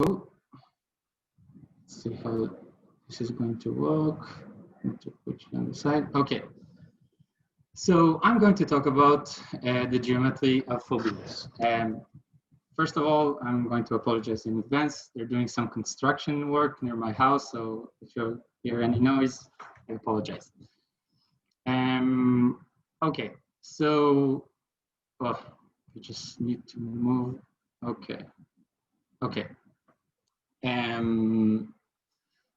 Let's see how this is going to work. Need to put it on the side. Okay. So I'm going to talk about the geometry of Phobias. First of all, I'm going to apologize in advance. They're doing some construction work near my house, so if you hear any noise, I apologize. Okay, so we just need to move. Okay.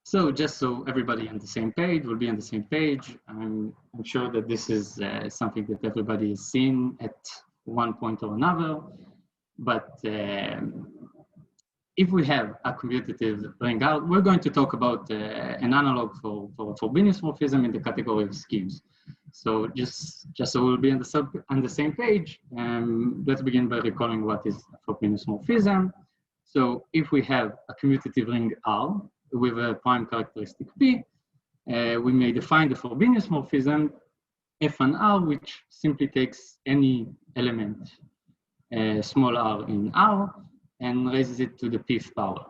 So just so everybody on the same page will be on the same page, I'm sure that this is something that everybody has seen at one point or another. But if we have a commutative ring out, we're going to talk about an analog for Frobenius morphism in the category of schemes. So just so we'll be on the same page, let's begin by recalling what is Frobenius morphism. So if we have a commutative ring R with a prime characteristic P, we may define the Frobenius morphism F and R, which simply takes any element small r in R and raises it to the pth power.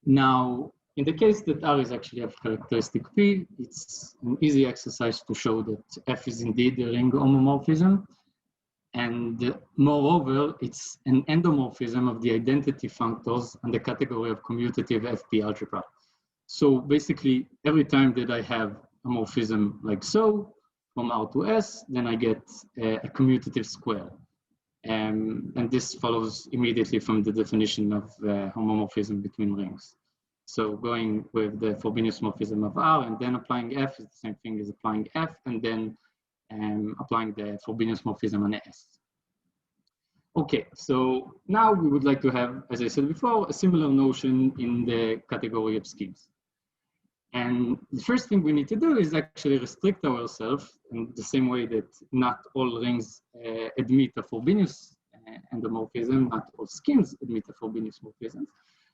Now, in the case that R is actually of characteristic P, it's an easy exercise to show that F is indeed a ring homomorphism. And moreover, it's an endomorphism of the identity functors on the category of commutative FP algebra. So basically, every time that I have a morphism like so, from R to S, then I get a commutative square. And this follows immediately from the definition of homomorphism between rings. So going with the Frobenius morphism of R and then applying F is the same thing as applying F and then applying the Frobenius morphism on S. Okay, so now we would like to have, as I said before, a similar notion in the category of schemes. And the first thing we need to do is actually restrict ourselves in the same way that not all rings admit a Frobenius endomorphism, not all schemes admit a Frobenius morphism.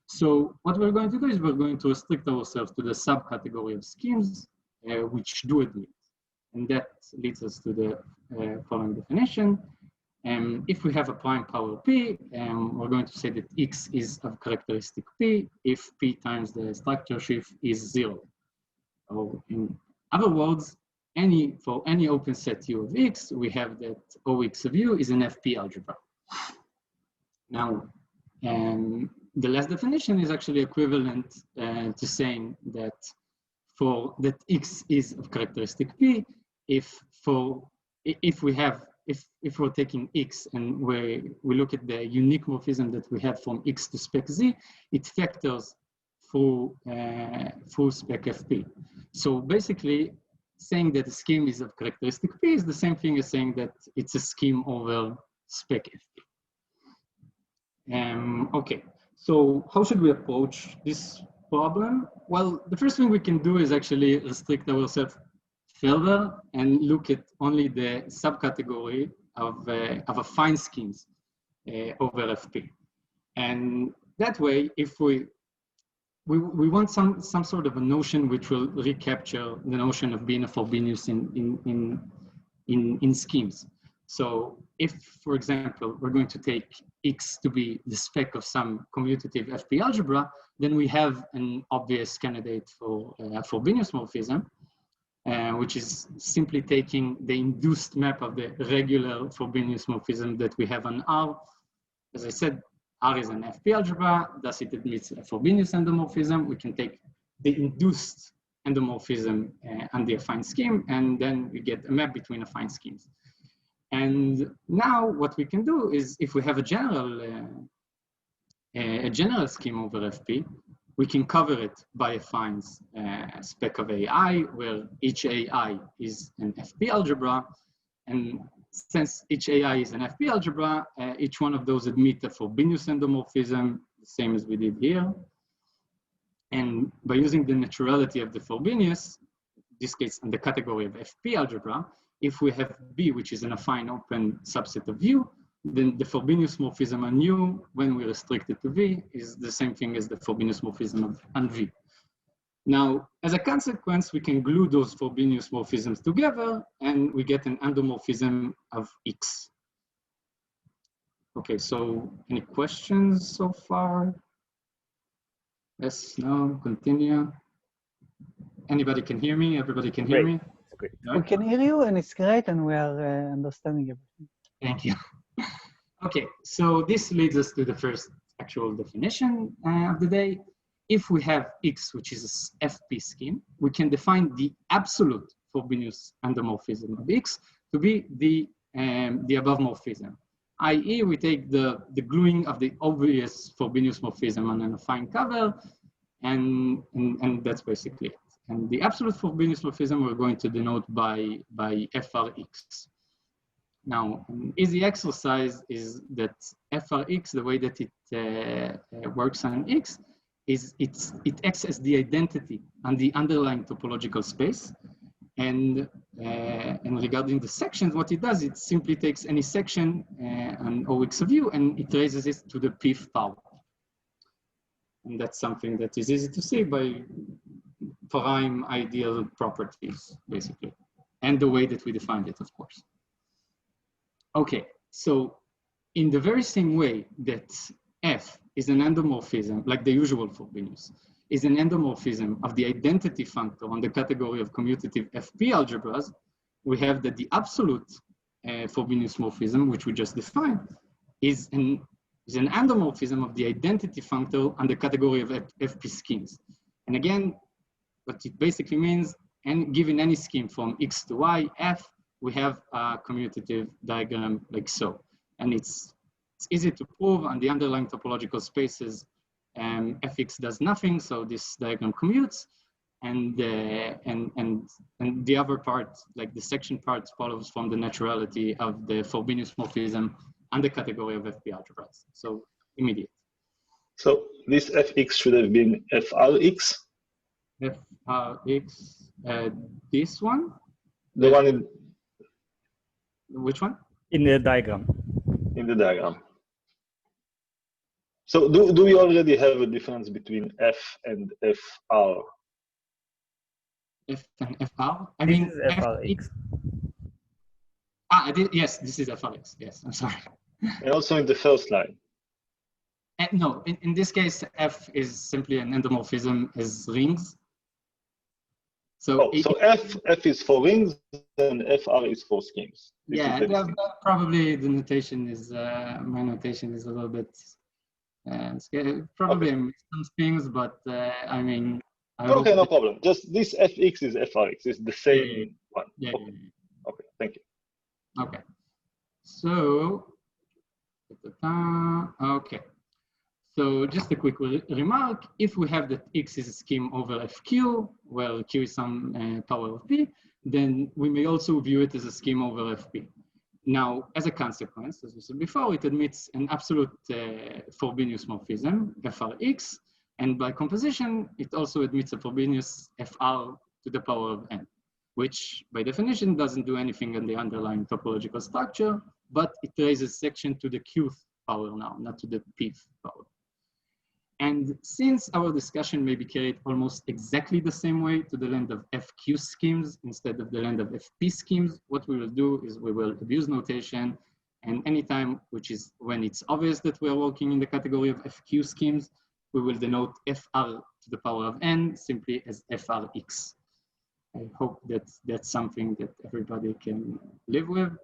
So what we're going to do is we're going to restrict ourselves to the subcategory of schemes which do admit. And that leads us to the following definition. If we have a prime power P, we're going to say that X is of characteristic P if P times the structure shift is 0. Or in other words, for any open set U of X, we have that OX of U is an FP algebra. Now, the last definition is actually equivalent to saying that that X is of characteristic P if we're taking X and we look at the unique morphism that we have from X to spec Z, it factors through spec FP. So basically, saying that a scheme is of characteristic P is the same thing as saying that it's a scheme over spec FP. Okay, so how should we approach this problem? Well, the first thing we can do is actually restrict ourselves further and look at only the subcategory of affine schemes over FP. And that way, if we want some sort of a notion which will recapture the notion of being a Frobenius in schemes. So if, for example, we're going to take X to be the spec of some commutative FP algebra, then we have an obvious candidate for Frobenius morphism, which is simply taking the induced map of the regular Frobenius morphism that we have on R. As I said, R is an FP algebra, thus it admits a Frobenius endomorphism. We can take the induced endomorphism on the affine scheme, and then we get a map between affine schemes. And now what we can do is, if we have a general scheme over FP, we can cover it by affines spec of AI, where each AI is an FP algebra. And since each AI is an FP algebra, each one of those admit a Frobenius endomorphism, the same as we did here. And by using the naturality of the Frobenius, in this case in the category of FP algebra, if we have B, which is an affine open subset of U, then the Frobenius morphism on U, when we restrict it to V, is the same thing as the Frobenius morphism on V. Now, as a consequence, we can glue those Frobenius morphisms together, and we get an endomorphism of X. Okay, so any questions so far? Yes, no, continue. Anybody can hear me? Everybody can hear me? It's great. No? We can hear you, and it's great, and we are understanding everything. Thank you. Okay, so this leads us to the first actual definition of the day. If we have X, which is a FP scheme, we can define the absolute Frobenius endomorphism of X to be the above morphism, i.e. we take the gluing of the obvious Frobenius morphism on an affine cover, and that's basically it. And the absolute Frobenius morphism we're going to denote by FRX. Now, an easy exercise is that FRX, the way that it works on X, is it acts as the identity on the underlying topological space. And regarding the sections, what it does, it simply takes any section on OX of U and it raises it to the pth power. And that's something that is easy to see by prime ideal properties, basically, and the way that we defined it, of course. Okay, so in the very same way that F is an endomorphism, like the usual Frobenius, is an endomorphism of the identity functor on the category of commutative FP algebras, we have that the absolute Frobenius morphism, which we just defined, is an endomorphism of the identity functor on the category of FP schemes. And again, what it basically means, and given any scheme from X to Y, F, we have a commutative diagram like so. And it's easy to prove on the underlying topological spaces, Fx does nothing, so this diagram commutes, and the other part, like the section part, follows from the naturality of the Frobenius morphism and the category of FP algebras. So immediate. So this Fx should have been Frx? Frx, this one? The one in... Which one? In the diagram. In the diagram. So do we already have a difference between F and Fr? F and Fr? I This mean, is FRX. Yes, this is Frx. Yes, I'm sorry. And also in the first line. No, in this case, F is simply an endomorphism as rings. So, so F is for rings and Fr is for schemes. Yeah, probably the notation is, my notation is a little bit, probably I missed some things, but I mean. Okay, no problem. Just this Fx is Frx, it's the same one. Yeah, okay. Okay, thank you. Okay, so, okay. So just a quick remark, if we have that X is a scheme over FQ, where Q is some power of P, then we may also view it as a scheme over FP. Now, as a consequence, as we said before, it admits an absolute Frobenius morphism, Frx, and by composition, it also admits a Frobenius Fr to the power of n, which by definition doesn't do anything on the underlying topological structure, but it raises section to the qth power now, not to the pth power. And since our discussion may be carried almost exactly the same way to the land of FQ schemes instead of the land of FP schemes, what we will do is we will abuse notation, and anytime, which is when it's obvious that we are working in the category of FQ schemes, we will denote Fr to the power of n simply as Frx. I hope that that's something that everybody can live with.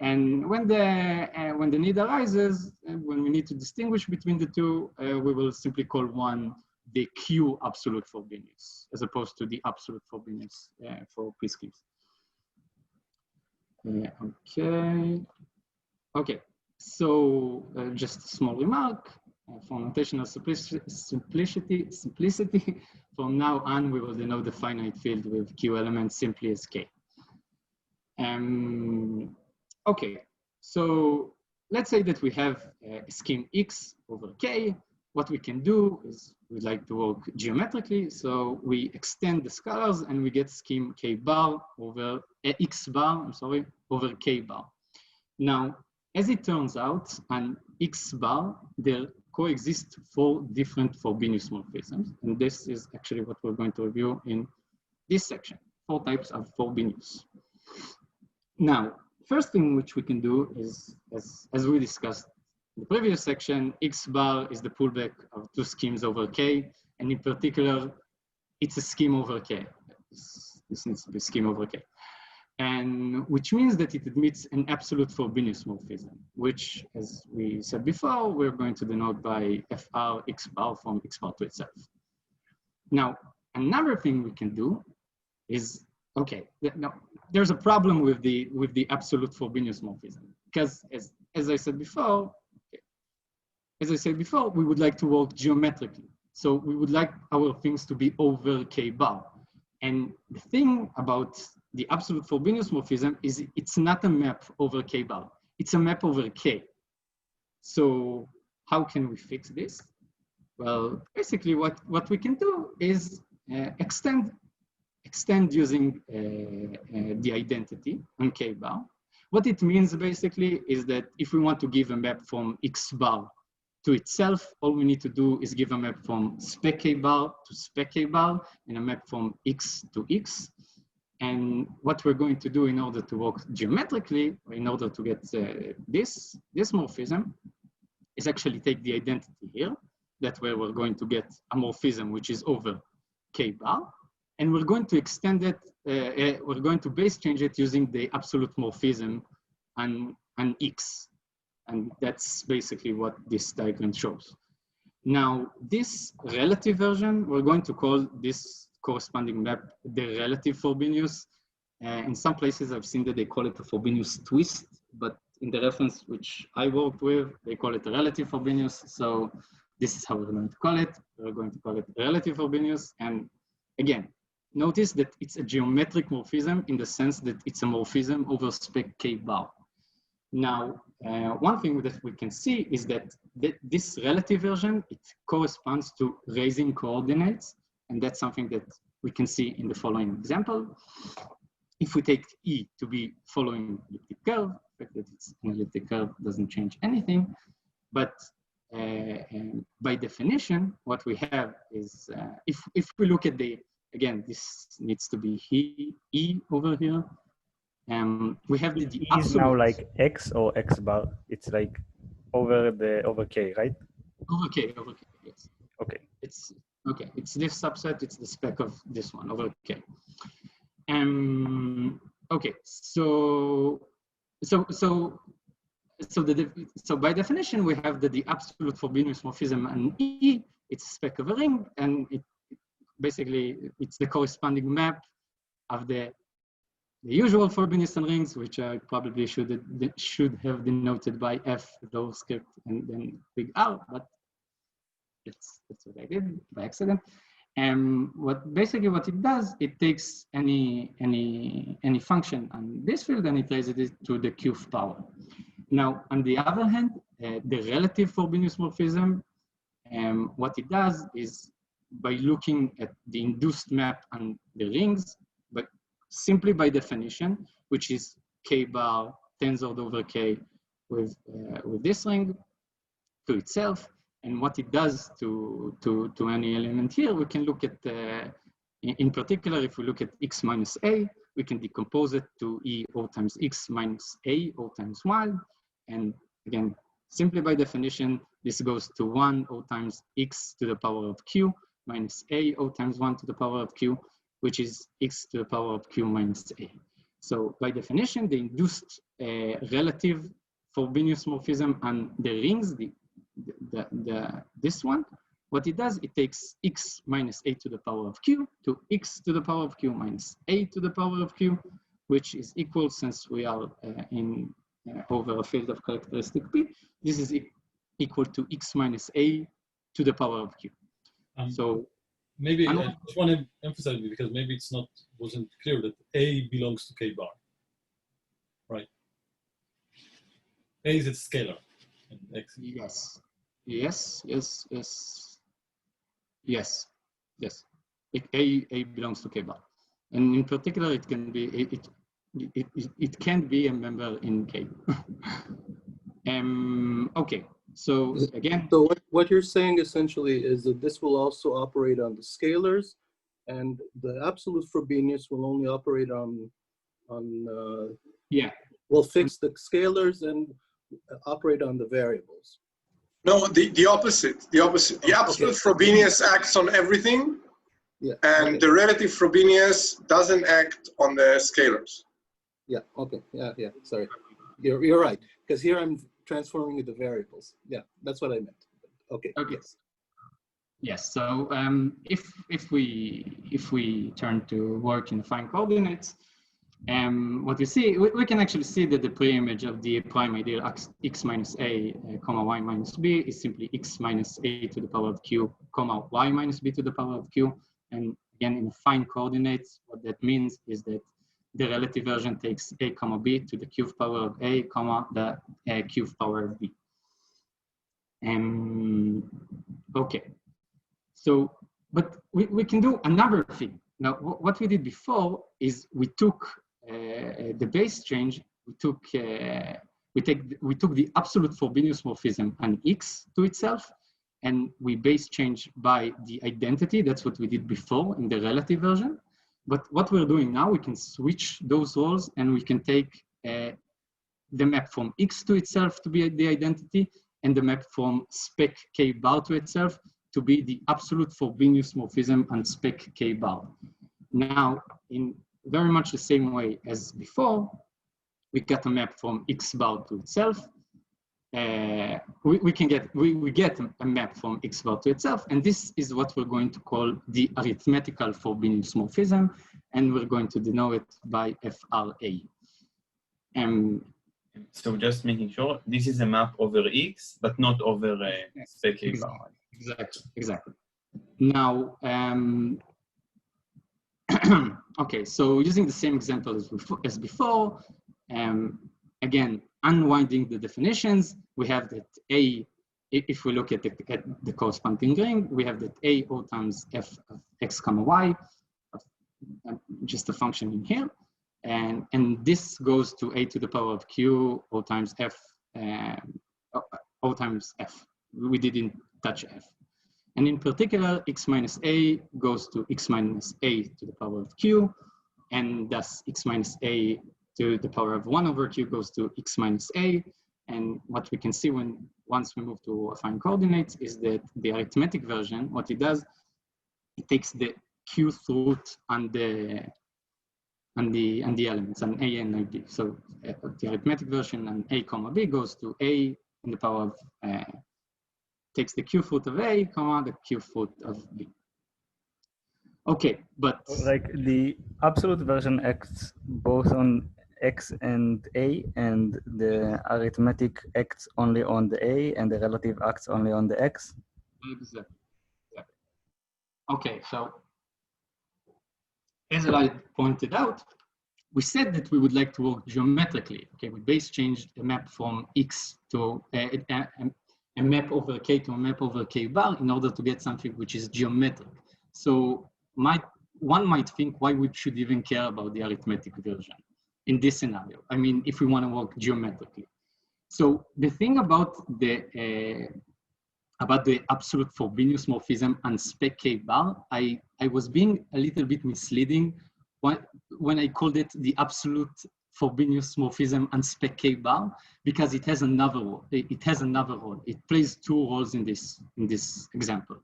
And when the need arises, when we need to distinguish between the two, we will simply call one the Q absolute Frobenius, as opposed to the absolute Frobenius for P schemes. Okay. So just a small remark for notational simplicity. From now on, we will denote the finite field with Q elements simply as K. Okay, so let's say that we have a scheme X over K. What we can do is we like to work geometrically. So we extend the scalars and we get scheme K bar over X bar, I'm sorry, over K bar. Now, as it turns out, on X bar, there coexist 4 different Frobenius morphisms. And this is actually what we're going to review in this section, 4 types of Frobenius. Now, first thing which we can do is, as we discussed in the previous section, X bar is the pullback of 2 schemes over K, and in particular, it's a scheme over K. This needs to be scheme over K. And which means that it admits an absolute Frobenius morphism, which, as we said before, we're going to denote by FR X bar from X bar to itself. Now, another thing we can do is, okay, now there's a problem with the absolute Frobenius morphism, because as I said before, we would like to work geometrically. So we would like our things to be over K bar. And the thing about the absolute Frobenius morphism is it's not a map over K bar, it's a map over K. So how can we fix this? Well, basically what we can do is extend using the identity on K bar. What it means basically is that if we want to give a map from X bar to itself, all we need to do is give a map from spec K bar to spec K bar and a map from X to X. And what we're going to do in order to work geometrically, or in order to get this morphism, is actually take the identity here. That way we're going to get a morphism which is over K bar. And we're going to extend it, we're going to base change it using the absolute morphism on X. And that's basically what this diagram shows. Now, this relative version, we're going to call this corresponding map the relative Frobenius. In some places I've seen that they call it a Frobenius twist, but in the reference which I worked with, they call it a relative Frobenius. So this is how we're going to call it. We're going to call it relative Frobenius. And again, notice that it's a geometric morphism in the sense that it's a morphism over spec K bar. Now, one thing that we can see is that this relative version, it corresponds to raising coordinates. And that's something that we can see in the following example. If we take E to be following elliptic curve, the fact that it's an elliptic curve doesn't change anything. But by definition, what we have is, if we look at the, again, this needs to be E over here. We have the E is now like X or X bar. It's like over K, right? Over K, yes. Okay. It's okay. It's this subset. It's the spec of this one over K. Okay. So by definition, we have that the absolute Frobenius morphism and E, it's a spec of a ring, and basically it's the corresponding map of the usual Frobenius rings, which I probably should have denoted by F, though script, and then big R, but that's what I did by accident. And what it does, it takes any function on this field and it raises it to the qth power. Now, on the other hand, the relative Frobenius morphism, what it does is by looking at the induced map on the rings, but simply by definition, which is K bar tensored over K with this ring to itself. And what it does to any element here, we can look at, in particular, if we look at X minus A, we can decompose it to E O times X minus A O times Y. And again, simply by definition, this goes to 1 O times X to the power of Q minus A O times 1 to the power of Q, which is X to the power of Q minus A. So by definition, the induced relative Frobenius morphism on the rings, this one, what it does, it takes X minus A to the power of Q to X to the power of Q minus A to the power of Q, which is equal, since we are over a field of characteristic P, this is equal to X minus A to the power of Q. So maybe I just want to emphasize it because maybe it's wasn't clear that A belongs to K bar, right? A is a scalar. And X. Yes. A belongs to K bar, and in particular, it can be it can be a member in K. Okay. So again, so what you're saying essentially is that this will also operate on the scalars, and the absolute Frobenius will only operate on yeah. We'll fix the scalars and operate on the variables. No, the opposite. The opposite. The absolute Frobenius acts on everything, and the relative Frobenius doesn't act on the scalars. Yeah. Okay. Yeah. Sorry, you're right. Because here I'm transforming the variables. Yeah, that's what I meant. Okay. Yes. Yes. So if we turn to work in affine coordinates, what we see, we can actually see that the pre-image of the prime ideal x minus a, comma y minus b is simply x minus a to the power of q, comma y minus b to the power of q. And again, in affine coordinates, what that means is that the relative version takes a comma b to the cubed power of a, comma the cubed power of b. Okay. So, but we can do another thing. Now, what we did before is we took the base change. We took the absolute Frobenius morphism and x to itself, and we base change by the identity. That's what we did before in the relative version. But what we're doing now, we can switch those roles, and we can take the map from x to itself to be the identity, and the map from spec k bar to itself to be the absolute Frobenius morphism and spec k bar. Now, in very much the same way as before, we get a map from x bar to itself. We get a map from x bar to itself, and this is what we're going to call the arithmetical Frobenius morphism, and we're going to denote it by FRA. So just making sure, this is a map over x, but not over spec k bar. Exactly. Now, okay, so using the same example as before, again, unwinding the definitions, we have that A, if we look at the corresponding ring, we have that A O times f of x comma y, just a function in here. And this goes to a to the power of q O times f, O times f. We didn't touch f. And in particular, x minus a goes to x minus a to the power of q, and thus x minus a to the power of 1 over q goes to x minus a. And what we can see once we move to affine coordinates is that the arithmetic version, what it does, it takes the qth root and the elements, and a and b. So the arithmetic version and a comma b goes to a in the power of takes the qth root of a, comma the qth root of b. Okay, but like the absolute version acts both on x and a, and the arithmetic acts only on the a, and the relative acts only on the x. Exactly. Okay, so as I pointed out, we said that we would like to work geometrically. Okay, we base changed a map from x to a map over k to a map over k bar in order to get something which is geometric. So one might think why we should even care about the arithmetic version in this scenario. I mean, if we want to work geometrically. So the thing about the absolute Frobenius morphism and spec k bar, I was being a little bit misleading when I called it the absolute Frobenius morphism and spec k bar, because it has another role. It has another role. It plays two roles in this example.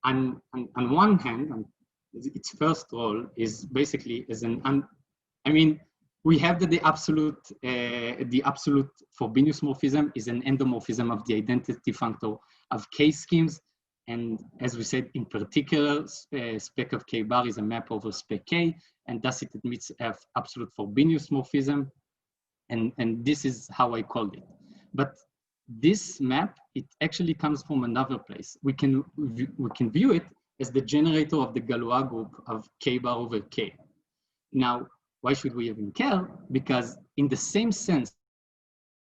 And on one hand, its first role is basically as we have that the absolute Frobenius morphism is an endomorphism of the identity functor of k schemes, and as we said, in particular, spec of k bar is a map over spec k, and thus it admits absolute Frobenius morphism, and this is how I called it. But this map, it actually comes from another place. We can view it as the generator of the Galois group of k bar over k. Now, why should we even care? Because in the same sense,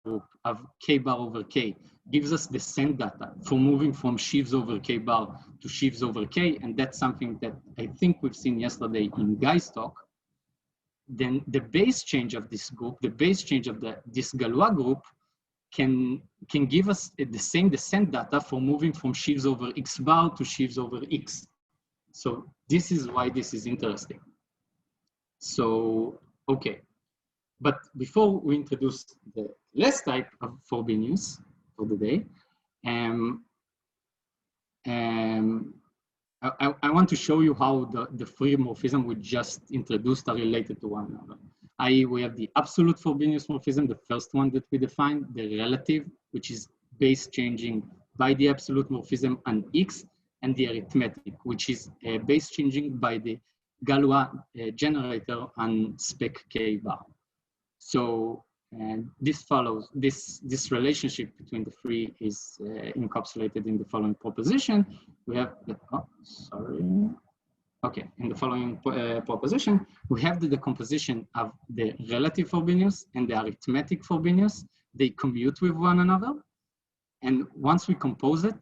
group of k bar over k gives us the send data for moving from sheaves over k bar to sheaves over k, and that's something that I think we've seen yesterday in Guy's talk. Then the base change of this group, the base change of this Galois group can give us the same descent data for moving from sheaves over x bar to sheaves over x. So this is why this is interesting. So, okay. But before we introduce the last type of Frobenius for the day, I want to show you how the free morphism we just introduced are related to one another. I.e., we have the absolute Frobenius morphism, the first one that we defined, the relative, which is base changing by the absolute morphism and X, and the arithmetic, which is base changing by the Galois generator and spec K bar. So this follows, this relationship between the three is encapsulated in the following proposition. We have, in the following proposition, we have the decomposition of the relative Frobenius and the arithmetic Frobenius. They commute with one another. And once we compose it,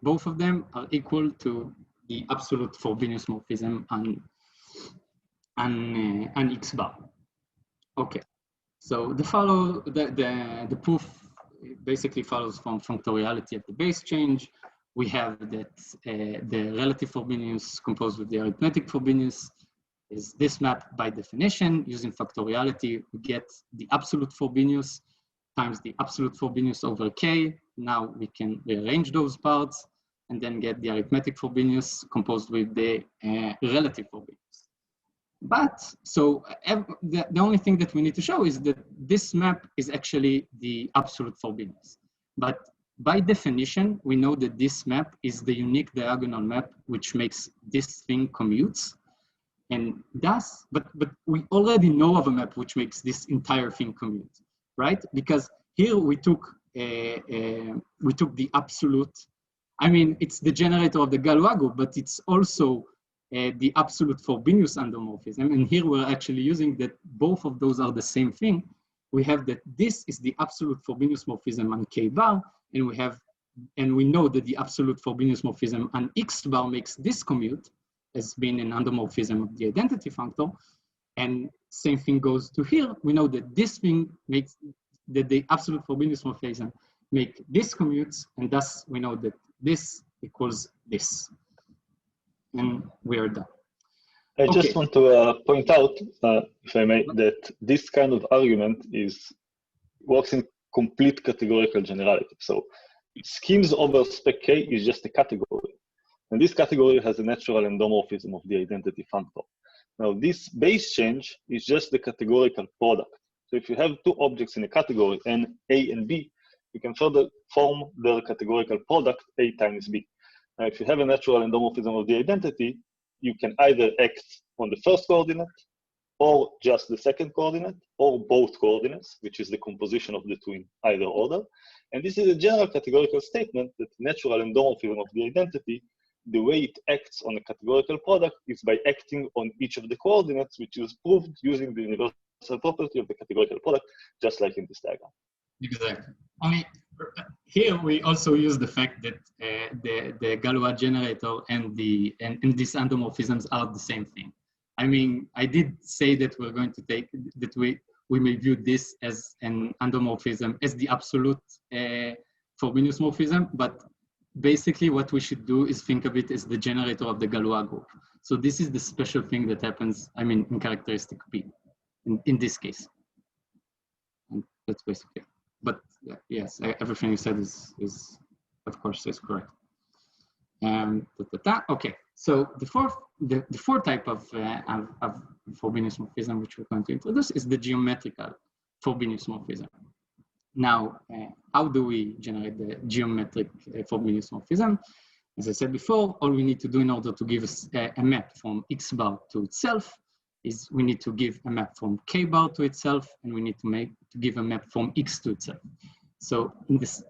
both of them are equal to the absolute Frobenius morphism and X bar. Okay. So the proof basically follows from functoriality of the base change. We have that the relative Frobenius composed with the arithmetic Frobenius is this map by definition. Using factoriality, we get the absolute Frobenius times the absolute Frobenius over K. Now we can rearrange those parts and then get the arithmetic Frobenius composed with the relative Frobenius. But so the only thing that we need to show is that this map is actually the absolute Frobenius. But by definition, we know that this map is the unique diagonal map which makes this thing commutes. And thus, but we already know of a map which makes this entire thing commute, right? Because here we took the absolute. I mean, it's the generator of the Galois group, but it's also the absolute Frobenius endomorphism. And here we're actually using that both of those are the same thing. We have that this is the absolute Frobenius morphism on K bar, and we know that the absolute Frobenius morphism on X bar makes this commute as being an endomorphism of the identity functor. And same thing goes to here. We know that this thing makes that the absolute Frobenius morphism make this commutes, and thus we know that this equals this. And we are done. I just want to point out, if I may, that this kind of argument works in complete categorical generality. So schemes over spec K is just a category. And this category has a natural endomorphism of the identity functor. Now this base change is just the categorical product. So if you have two objects in a category, A and B, you can further form their categorical product A times B. Now, if you have a natural endomorphism of the identity, you can either act on the first coordinate, or just the second coordinate, or both coordinates, which is the composition of the two in either order. And this is a general categorical statement that natural endomorphism of the identity, the way it acts on a categorical product is by acting on each of the coordinates, which is proved using the universal property of the categorical product, just like in this diagram. Exactly. Only here we also use the fact that the Galois generator and these endomorphisms are the same thing. I mean, I did say that we're going to take that we may view this as an endomorphism as the absolute Frobenius morphism, but basically what we should do is think of it as the generator of the Galois group. So this is the special thing that happens, I mean, in characteristic P, in this case. And that's basically it. But yes, everything you said is of course, is correct. Okay, so the fourth type of Frobenius morphism which we're going to introduce is the geometrical Frobenius morphism. Now, how do we generate the geometric Frobenius morphism? As I said before, all we need to do in order to give us a map from X bar to itself is we need to give a map from K bar to itself, and we need to give a map from X to itself. So in this,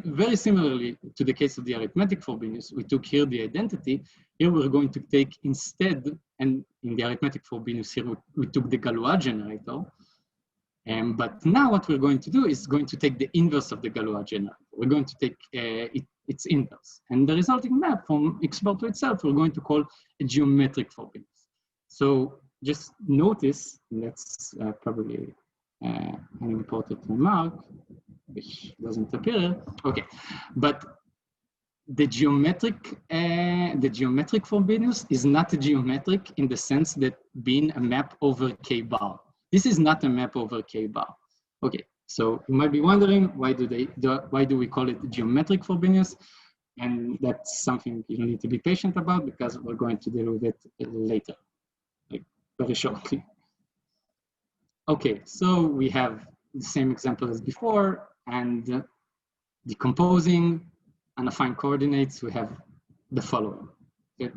very similarly to the case of the arithmetic Frobenius, we took here the identity. Here we're going to take instead, and in the arithmetic Frobenius here we took the Galois generator. But now what we're going to do is going to take the inverse of the Galois generator. We're going to take its inverse. And the resulting map from X bar to itself, we're going to call a geometric Frobenius. So just notice, that's probably an important remark, which doesn't appear. Okay, but the geometric Frobenius is not a geometric in the sense that being a map over K bar. This is not a map over K bar. Okay, So you might be wondering, why do we call it geometric Frobenius? And that's something you need to be patient about, because we're going to deal with it later, like very shortly. Okay, so we have the same example as before, and decomposing unaffine coordinates, we have the following. Okay?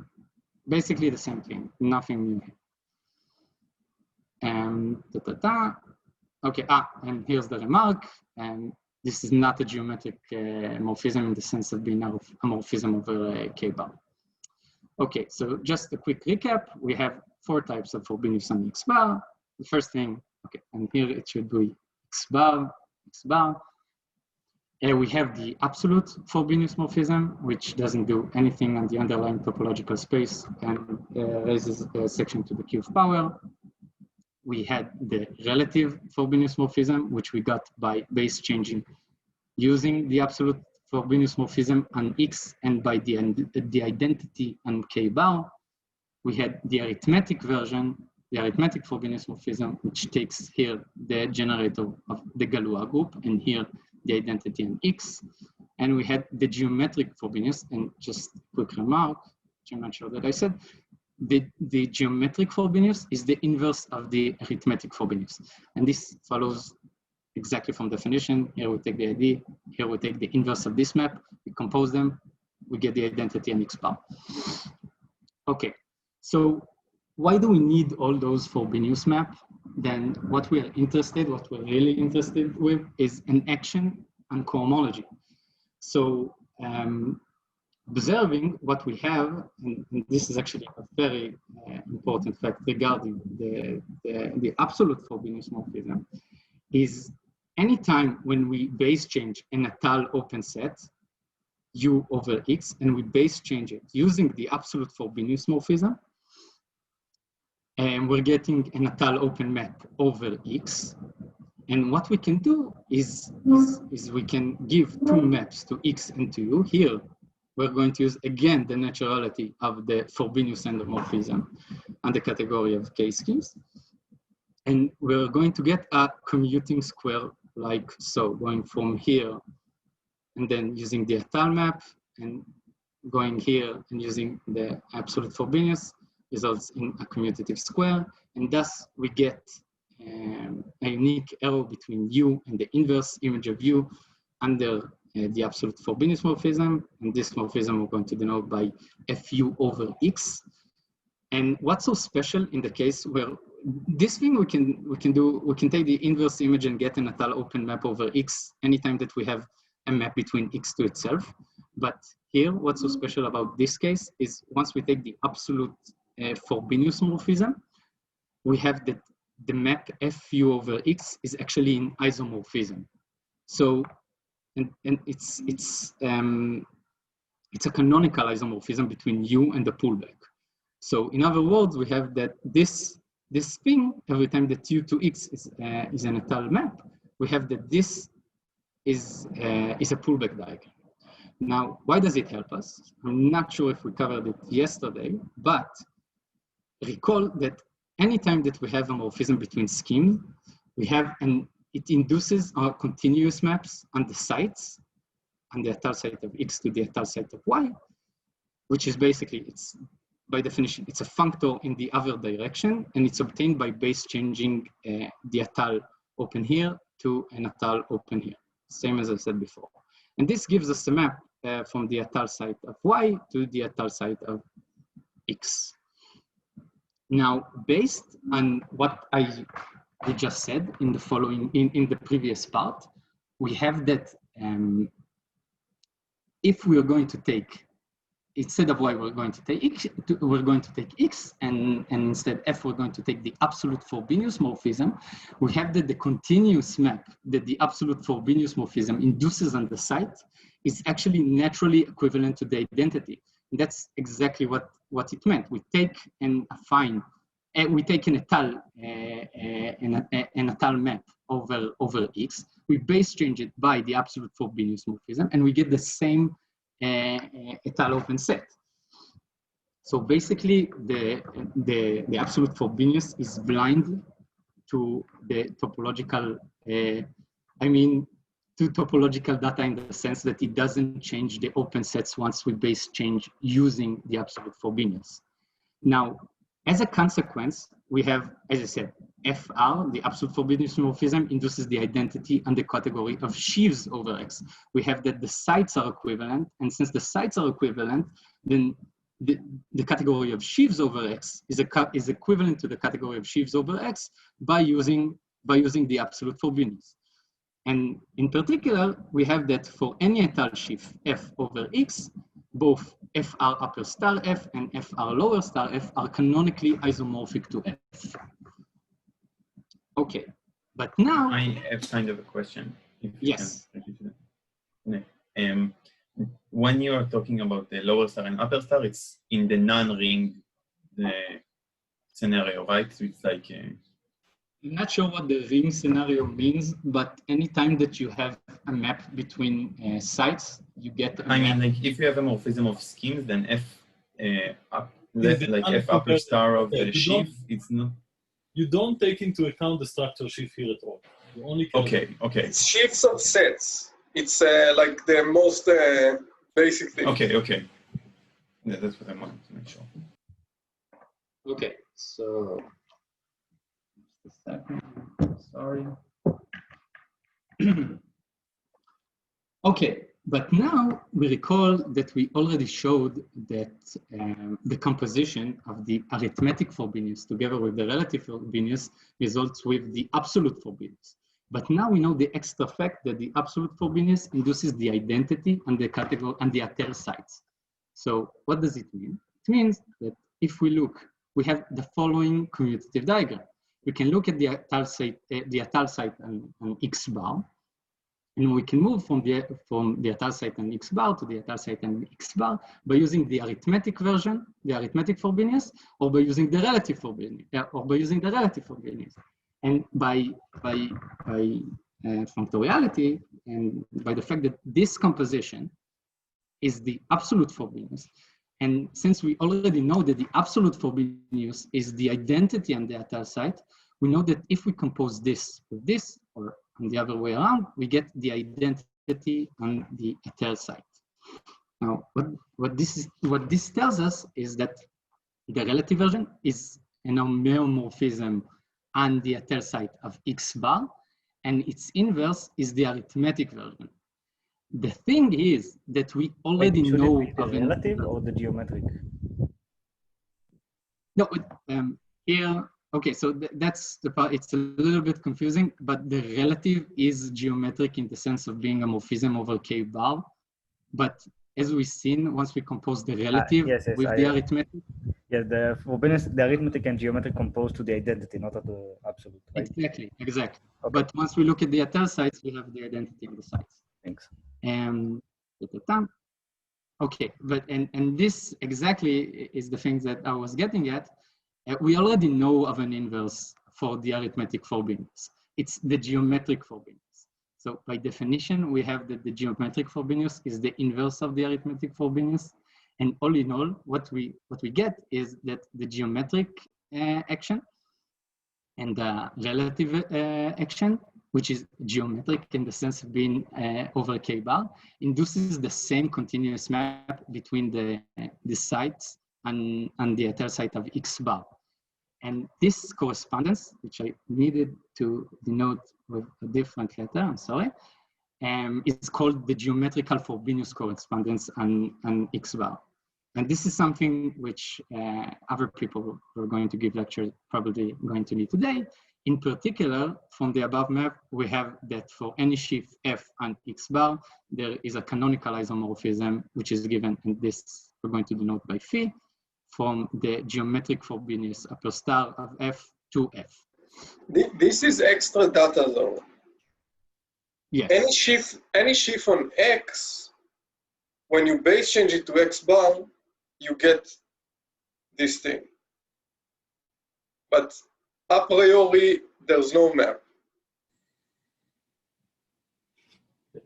Basically the same thing, nothing new here. Okay, and here's the remark. And this is not a geometric morphism in the sense of being a morphism over K-bar. Okay, so just a quick recap. We have 4 types of Frobenius on X bar. The first thing, okay, and here it should be X bar, X bar. We have the absolute Frobenius morphism, which doesn't do anything on the underlying topological space and raises a section to the cube power. We had the relative Frobenius morphism, which we got by base changing using the absolute Frobenius morphism on X and by the identity on K bar. We had the arithmetic version, the arithmetic Frobenius morphism, which takes here the generator of the Galois group and here the identity on X. And we had the geometric Frobenius, and just a quick remark, which I'm not sure that I said, the geometric Frobenius is the inverse of the arithmetic Frobenius. And this follows exactly from definition. Here we take the ID, here we take the inverse of this map, we compose them, we get the identity and X bar. Okay, so why do we need all those Frobenius map? Then what we're really interested with is an action on cohomology. So observing what we have, and this is actually a very important fact regarding the absolute Frobenius morphism, is anytime when we base change a natal open set, U over X, and we base change it using the absolute Frobenius morphism, and we're getting a natal open map over X. And what we can do is we can give 2 maps to X and to U. Here, we're going to use again the naturality of the Frobenius endomorphism on the category of K-schemes. And we're going to get a commuting square like so, going from here and then using the Atal map and going here and using the absolute Frobenius results in a commutative square. And thus we get a unique arrow between U and the inverse image of U under the absolute Frobenius morphism. And this morphism we're going to denote by FU over X. And what's so special in the case where this thing we can take the inverse image and get a natal open map over X anytime that we have a map between X to itself. But here, what's so special about this case is once we take the absolute Frobenius morphism, we have that the map FU over X is actually in isomorphism. So, and it's a canonical isomorphism between U and the pullback. So in other words, we have that this thing, every time that U to X is a natal map, we have that this is a pullback diagram. Now, why does it help us? I'm not sure if we covered it yesterday, but recall that anytime that we have a morphism between schemes, we have it induces our continuous maps on the sites, on the Atal site of X to the Atal site of Y, which is basically, it's by definition, it's a functor in the other direction, and it's obtained by base changing the Atal open here to an Atal open here, same as I said before. And this gives us a map from the Atal site of Y to the Atal site of X. Now, based on what I just said in the following, in the previous part, we have that if we are going to take, instead of Y, we're going to take X, and instead F, we're going to take the absolute Frobenius morphism. We have that the continuous map that the absolute Frobenius morphism induces on the site is actually naturally equivalent to the identity. And that's exactly what it meant. We take an affine, we take an Atal map over X, we base change it by the absolute Frobenius morphism, and we get the same Atal open set. So basically, the absolute Frobenius is blind to the topological I mean to topological data in the sense that it doesn't change the open sets once we base change using the absolute Frobenius. Now, as a consequence, we have, as I said, FR, the absolute Frobenius morphism, induces the identity and the category of sheaves over X. We have that the sites are equivalent, and since the sites are equivalent, then the category of sheaves over X is equivalent to the category of sheaves over X by using the absolute Frobenius. And in particular, we have that for any étal sheaf F over X, both FR upper star F and FR lower star F are canonically isomorphic to F. Okay, but now— I have kind of a question. Yes. When you are talking about the lower star and upper star, it's in the non-ring scenario, right? So it's like I'm not sure what the ring scenario means, but anytime that you have a map between sites, you get a I mean, map. like if you have a morphism of schemes, then F left, like F upper star of the sheaf, it's not. You don't take into account the structure sheaf here at all. You only can— Okay. It's sheaves of sets. It's like the most basic thing. Okay. Yeah, that's what I wanted to make sure. Okay, so just a second. Sorry. Okay, but now we recall that we already showed that the composition of the arithmetic Frobenius together with the relative Frobenius results with the absolute Frobenius. But now we know the extra fact that the absolute Frobenius induces the identity and the category and the Ater sites. So what does it mean? It means that if we look, we have the following commutative diagram. We can look at the Ater site and X bar, and we can move from the Ater site and X bar to the Ater site and X bar by using the arithmetic version, the arithmetic Frobenius, or by using the relative Frobenius, And by functoriality and by the fact that this composition is the absolute Frobenius, and since we already know that the absolute Frobenius is the identity on the Ater site, we know that if we compose this with this, or on the other way around, we get the identity on the Ater site. Now, what this tells us is that the relative version is an homeomorphism on the Ater site of X bar, and its inverse is the arithmetic version. The thing is that we already know of the relative or the geometric. No, here. Okay, so that's the part. It's a little bit confusing, but the relative is geometric in the sense of being a morphism over K bar. But as we've seen, once we compose the relative with the arithmetic. Yeah, the Frobenius, the arithmetic and geometric compose to the identity, not at the absolute. Right? Exactly. Okay. But once we look at the Ater sites, we have the identity of the sites. Thanks. Okay, and this exactly is the thing that I was getting at. We already know of an inverse for the arithmetic Frobenius. It's the geometric Frobenius. So by definition, we have that the geometric Frobenius is the inverse of the arithmetic Frobenius. And all in all, what we get is that the geometric action and the relative action, which is geometric in the sense of being over K bar, induces the same continuous map between the sites and the Ater site of X bar. And this correspondence, which I needed to denote with a different letter, I'm sorry, is called the geometrical Frobenius correspondence on X bar. And this is something which other people who are going to give lectures probably going to need today. In particular, from the above map, we have that for any sheaf F and X bar, there is a canonical isomorphism, which is given, and this we're going to denote by phi, from the geometric Frobenius upper star of F to F. This is extra data though. Yes. Any sheaf on X, when you base change it to X bar, you get this thing. But a priori, there's no map.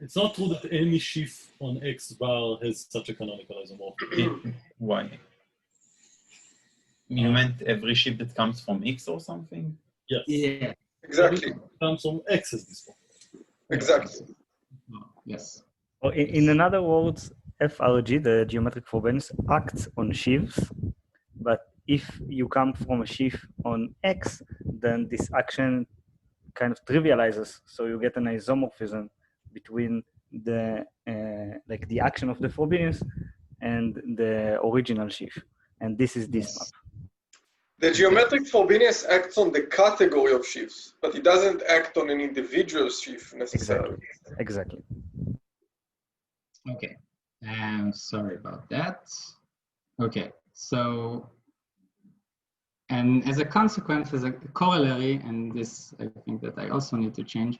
It's not true that any sheaf on X bar has such a canonical isomorphism. Why? You meant every sheaf that comes from X or something? Yes. Yeah. Exactly. Everything that comes from X is this one. Exactly. Yes. Or in other words, FRG, the geometric Frobenius, acts on sheaves, but if you come from a sheaf on X, then this action kind of trivializes. So you get an isomorphism between the like the action of the Frobenius and the original sheaf, and this is this map. The geometric Frobenius acts on the category of sheaves, but it doesn't act on an individual sheaf necessarily. Exactly. Okay. Sorry about that. Okay. So, and as a consequence, as a corollary, and this I think that I also need to change,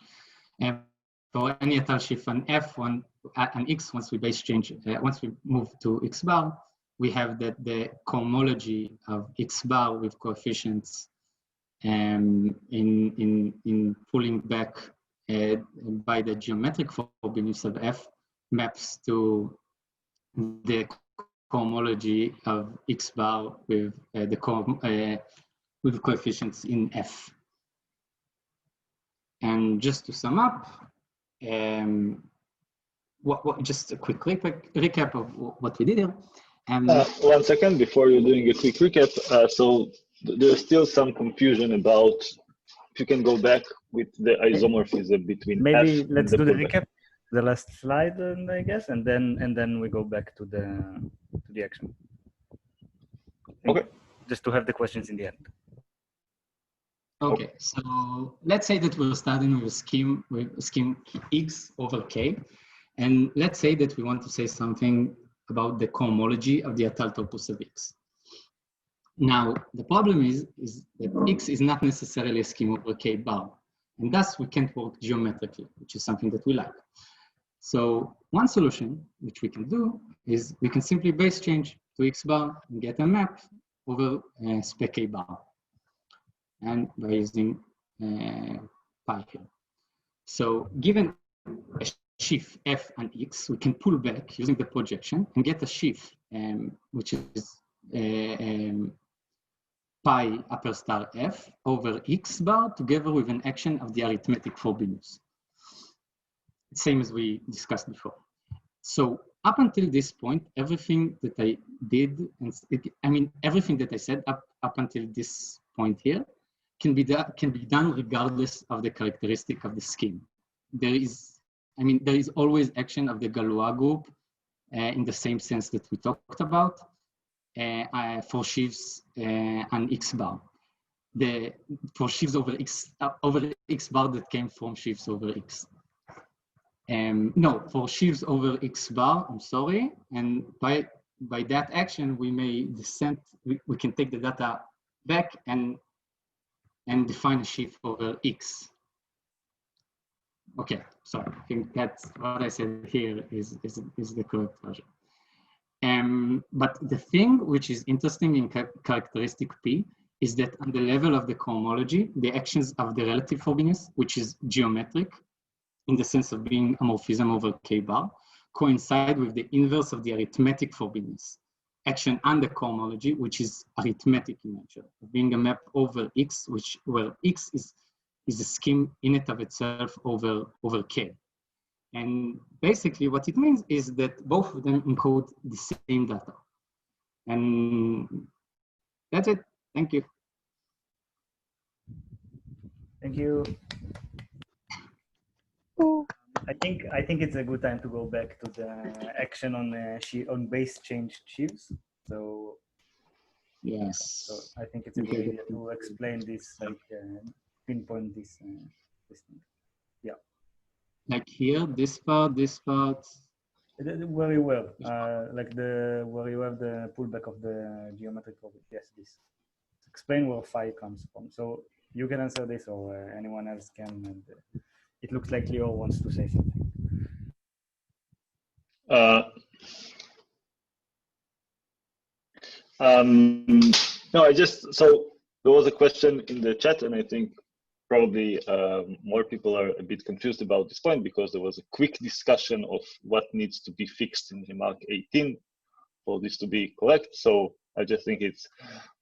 for any Untitled sheaf on F1 and X, once we base change, once we move to X bar, we have that the cohomology of X bar with coefficients in pulling back by the geometric Frobenius of F maps to the cohomology of X bar with with coefficients in F. And just to sum up, just a quick recap of what we did here. 1 second before you're doing a quick recap. So there's still some confusion about if you can go back with the isomorphism between maybe F let's and do the recap, the last slide, I guess, and then we go back to the action. Okay. Just to have the questions in the end. Okay, so let's say that we're starting with scheme X over K, and let's say that we want to say something about the cohomology of the Untitled topos of X. Now, the problem is that X is not necessarily a scheme over K bar, and thus we can't work geometrically, which is something that we like. So one solution which we can do is we can simply base change to X bar and get a map over spec K bar, and by using pi here. So given a sheaf F and X, we can pull back using the projection and get a sheaf which is pi upper star F over X bar together with an action of the arithmetic Frobenius. Same as we discussed before. So up until this point, everything that I did, and everything that I said up until this point here can be done regardless of the characteristic of the scheme. There is always action of the Galois group in the same sense that we talked about for sheaves and X bar. For sheaves over X bar that came from sheaves over X. No, for sheaves over X bar, I'm sorry. And by that action, we may we can take the data back and define a sheaf over X. Okay, sorry, I think that's what I said here is the correct version. But the thing which is interesting in characteristic P is that on the level of the cohomology, the actions of the relative Frobenius, which is geometric, in the sense of being a morphism over K bar, coincide with the inverse of the arithmetic Frobenius action on the cohomology, which is arithmetic in nature, being a map over X, where X is a scheme in and of itself over K. And basically what it means is that both of them encode the same data. And that's it. Thank you. Thank you. I think it's a good time to go back to the action on base changed sheaves. So yes. So I think it's a good idea to explain this, like pinpoint this thing. Yeah. Like here, this part. Very well. Like where you have the pullback of the geometric orbit. Yes, this. Explain where phi comes from. So you can answer this, or anyone else can. And it looks like Leo wants to say something. No, so there was a question in the chat, and I think probably more people are a bit confused about this point because there was a quick discussion of what needs to be fixed in remark 18 for this to be correct. So I just think it's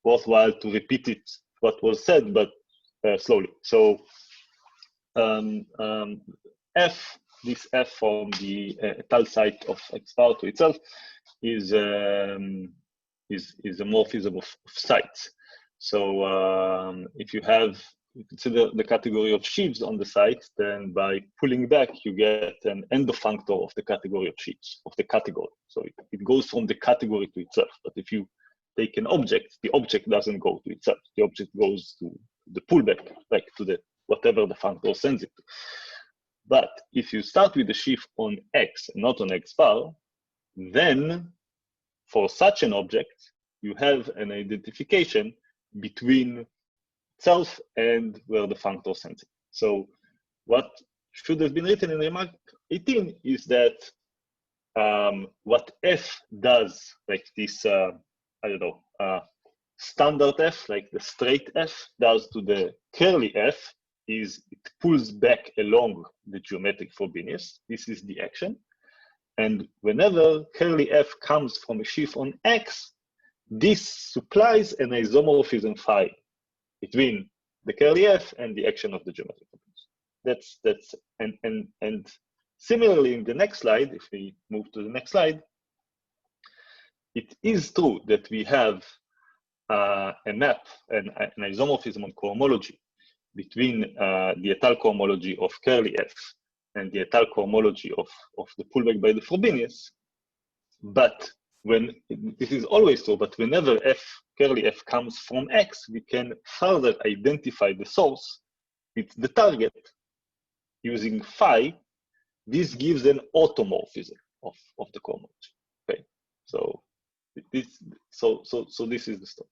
worthwhile to repeat what was said, but slowly. So F, this F from the tal site of X bar to itself is a morphism of sites. So if you consider the category of sheaves on the site, then by pulling back, you get an endofunctor of the category of sheaves, of the category. So it goes from the category to itself. But if you take an object, the object doesn't go to itself. The object goes to the pullback, like to the whatever the functor sends it to. But if you start with the sheaf on X and not on X bar, then for such an object, you have an identification between itself and where the functor sends it. So what should have been written in remark 18 is that what F does, like this, standard F, like the straight F, does to the curly F is it pulls back along the geometric Frobenius. This is the action. And whenever curly F comes from a sheaf on X, this supplies an isomorphism phi between the curly F and the action of the geometric Frobenius. And similarly in the next slide, if we move to the next slide, it is true that we have a map, an isomorphism on cohomology between the étale cohomology of curly F and the étale cohomology of the pullback by the Frobenius. But when this is always true, but whenever curly F comes from X, we can further identify the source with the target using phi. This gives an automorphism of the cohomology. Okay, so this is the story.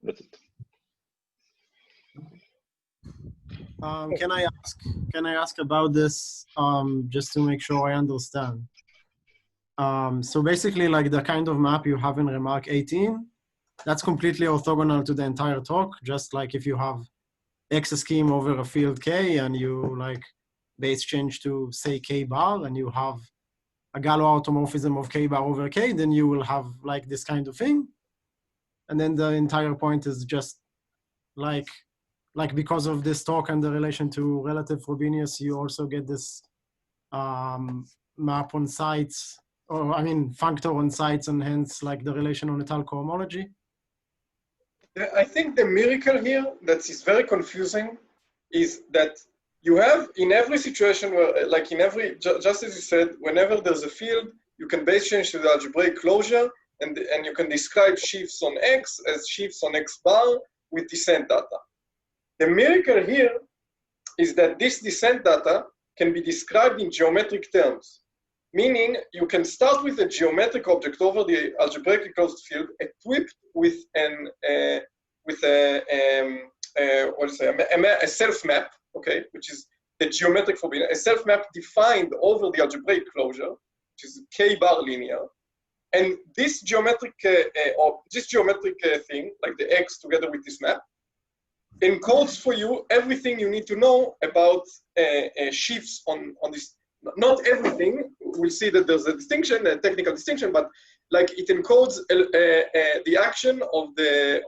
That's it. Can I ask about this just to make sure I understand? So basically, like the kind of map you have in remark 18, that's completely orthogonal to the entire talk. Just like if you have X scheme over a field K and you like base change to say K bar and you have a Galois automorphism of K bar over K, then you will have like this kind of thing. And then the entire point is just like because of this talk and the relation to relative Frobenius, you also get this map on sites, or I mean, functor on sites, and hence like the relation on étale cohomology. I think the miracle here that is very confusing is that you have in every situation where, like in every, just as you said, whenever there's a field, you can base change to the algebraic closure, and you can describe sheaves on X as sheaves on X bar with descent data. The miracle here is that this descent data can be described in geometric terms, meaning you can start with a geometric object over the algebraically closed field equipped with a self map, okay, which is the geometric Frobenius, a self map defined over the algebraic closure, which is K bar linear, and this geometric thing, like the X together with this map, encodes for you everything you need to know about sheaves on this. Not everything. We'll see that there's a distinction, a technical distinction, but like it encodes the action of the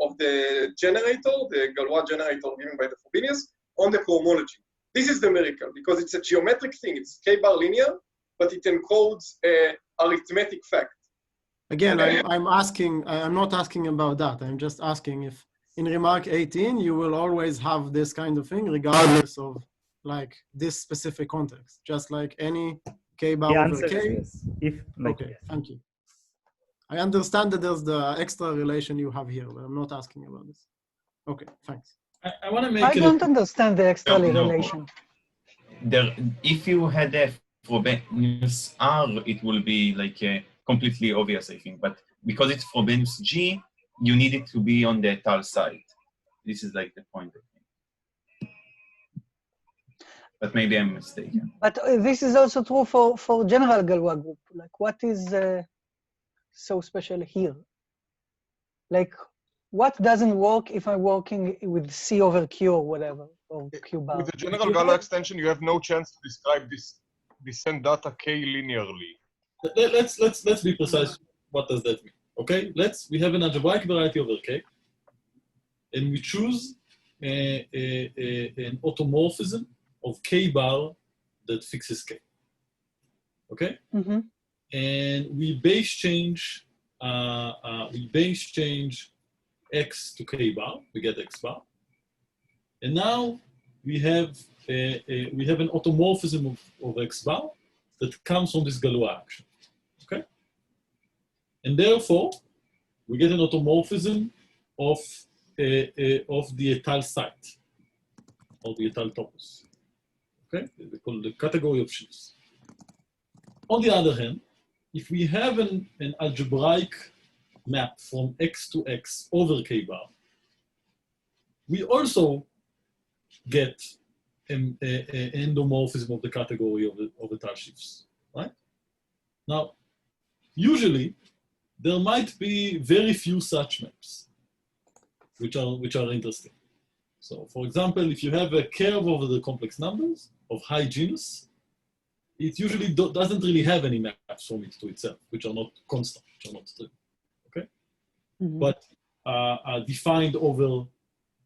generator, the Galois generator given by the Frobenius, on the cohomology. This is the miracle because it's a geometric thing. It's K-bar linear, but it encodes arithmetic fact. Again, I'm not asking about that. I'm just asking if in remark 18, you will always have this kind of thing regardless of like this specific context, just like any K bar over K. Yes. Okay, thank you. I understand that there's the extra relation you have here, but I'm not asking about this. Okay, thanks. I want to make I don't understand the extra relation. If you had a Frobenius R, it will be like completely obvious, I think. But because it's Frobenius G, you need it to be on the étale side. This is like the point, I think. But maybe I'm mistaken. But this is also true for general Galois group. Like, what is so special here? Like, what doesn't work if I'm working with C over Q or whatever, or Q bar? With the general Galois extension, you have no chance to describe this descent data K linearly. Let's be precise. What does that mean? Okay, we have an algebraic variety over K, and we choose an automorphism of K bar that fixes K. Okay? Mm-hmm. And we base change X to K bar, we get X bar. And now we have an automorphism of X bar that comes from this Galois action, okay? And therefore, we get an automorphism of the étale site, or the étale topos, okay? They call it the category of sheaves. On the other hand, if we have an algebraic map from X to X over K bar, we also get an endomorphism of the category of the étale sheaves, right? Now, usually, there might be very few such maps, which are interesting. So, for example, if you have a curve over the complex numbers of high genus, it usually doesn't really have any maps from it to itself, which are not constant, which are not true, okay? Mm-hmm. But are defined over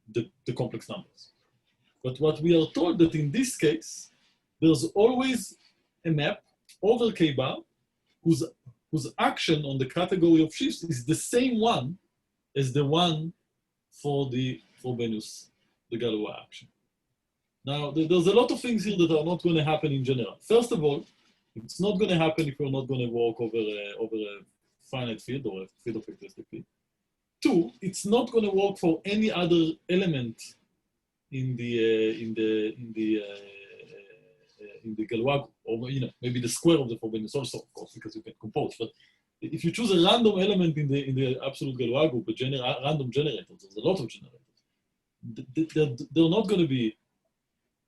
the complex numbers. But what we are told that in this case, there's always a map over K bar whose action on the category of sheaves is the same one as the one for the Frobenius, the Galois action. Now, there's a lot of things here that are not going to happen in general. First of all, it's not going to happen if we're not going to walk over a finite field or a field of characteristic field. Two, it's not going to work for any other element in the Galois group, or maybe the square of the Frobenius also, of course, because you can compose. But if you choose a random element in the absolute Galois group, a random generator, there's a lot of generators. They're not going to be.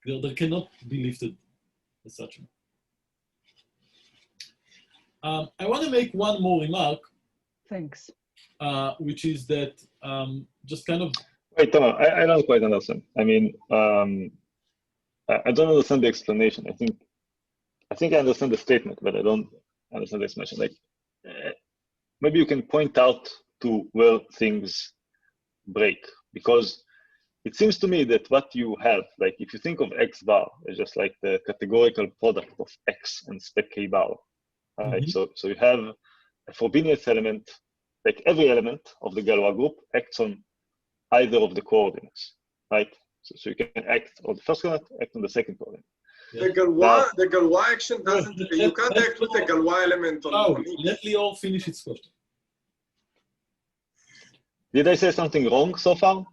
They cannot be lifted as such. I want to make one more remark. Thanks. Which is that just kind of. Wait, Tomer, I don't quite understand. I mean, I don't understand the explanation. I think I understand the statement, but I don't understand the explanation. Like, maybe you can point out to where things break, because it seems to me that what you have, like if you think of X bar as just like the categorical product of X and spec K bar, right? Mm-hmm. So you have a Frobenius element, like every element of the Galois group acts on either of the coordinates, right? So you can act on the first coordinate, act on the second coordinate. The Galois action doesn't, you can't act with the Galois element on it. Let Lior finish its question. Did I say something wrong so far?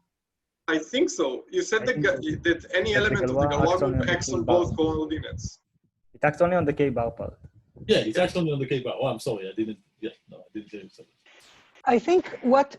I think so. You said that any element of the Galois group acts on both coordinates. It acts only on the K bar part. Yeah, it acts only on the K bar. Oh, I'm sorry, I didn't hear you say that. I think what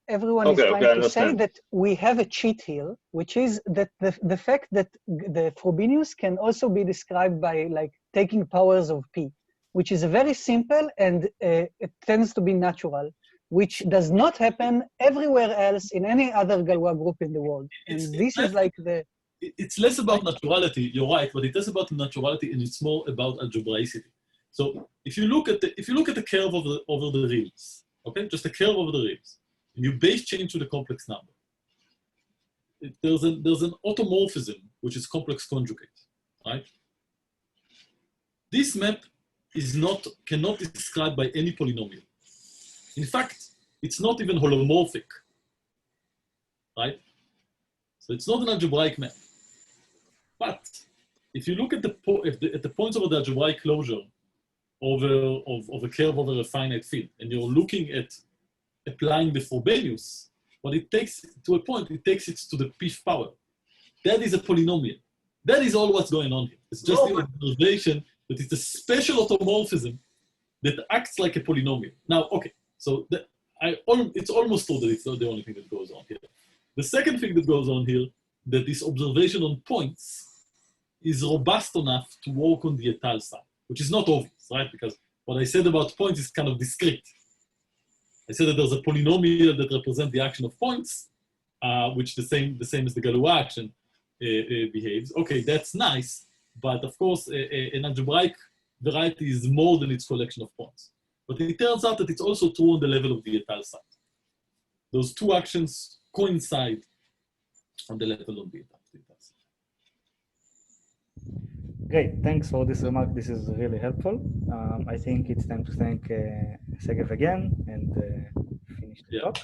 everyone is trying to say that we have a cheat here, which is that the fact that the Frobenius can also be described by like taking powers of P, which is very simple and it tends to be natural, which does not happen everywhere else in any other Galois group in the world. And this is like the... It's less about naturality, you're right, but it is about naturality and it's more about algebraicity. So if you look at the curve over the reals, okay, just a curve over the reals, and you base change to the complex number, there's an automorphism which is complex conjugate, right? This map cannot be described by any polynomial. In fact, it's not even holomorphic, right? So it's not an algebraic map. But if you look at the points over the algebraic closure of a curve over a finite field, and you're looking at applying the Frobenius, what it takes to a point, it takes it to the p-th power. That is a polynomial. That is all what's going on here. It's just the observation that it's a special automorphism that acts like a polynomial. Now, okay, so it's almost true that it's not the only thing that goes on here. The second thing that goes on here, that this observation on points is robust enough to work on the étale side, which is not obvious, right? Because what I said about points is kind of discrete. I said that there's a polynomial that represents the action of points, which the same as the Galois action behaves. Okay, that's nice, but of course, an algebraic variety is more than its collection of points. But it turns out that it's also true on the level of the étale side. Those two actions coincide on the level of the étale side. Great, thanks for this remark. This is really helpful. I think it's time to thank Segev again and finish the talk.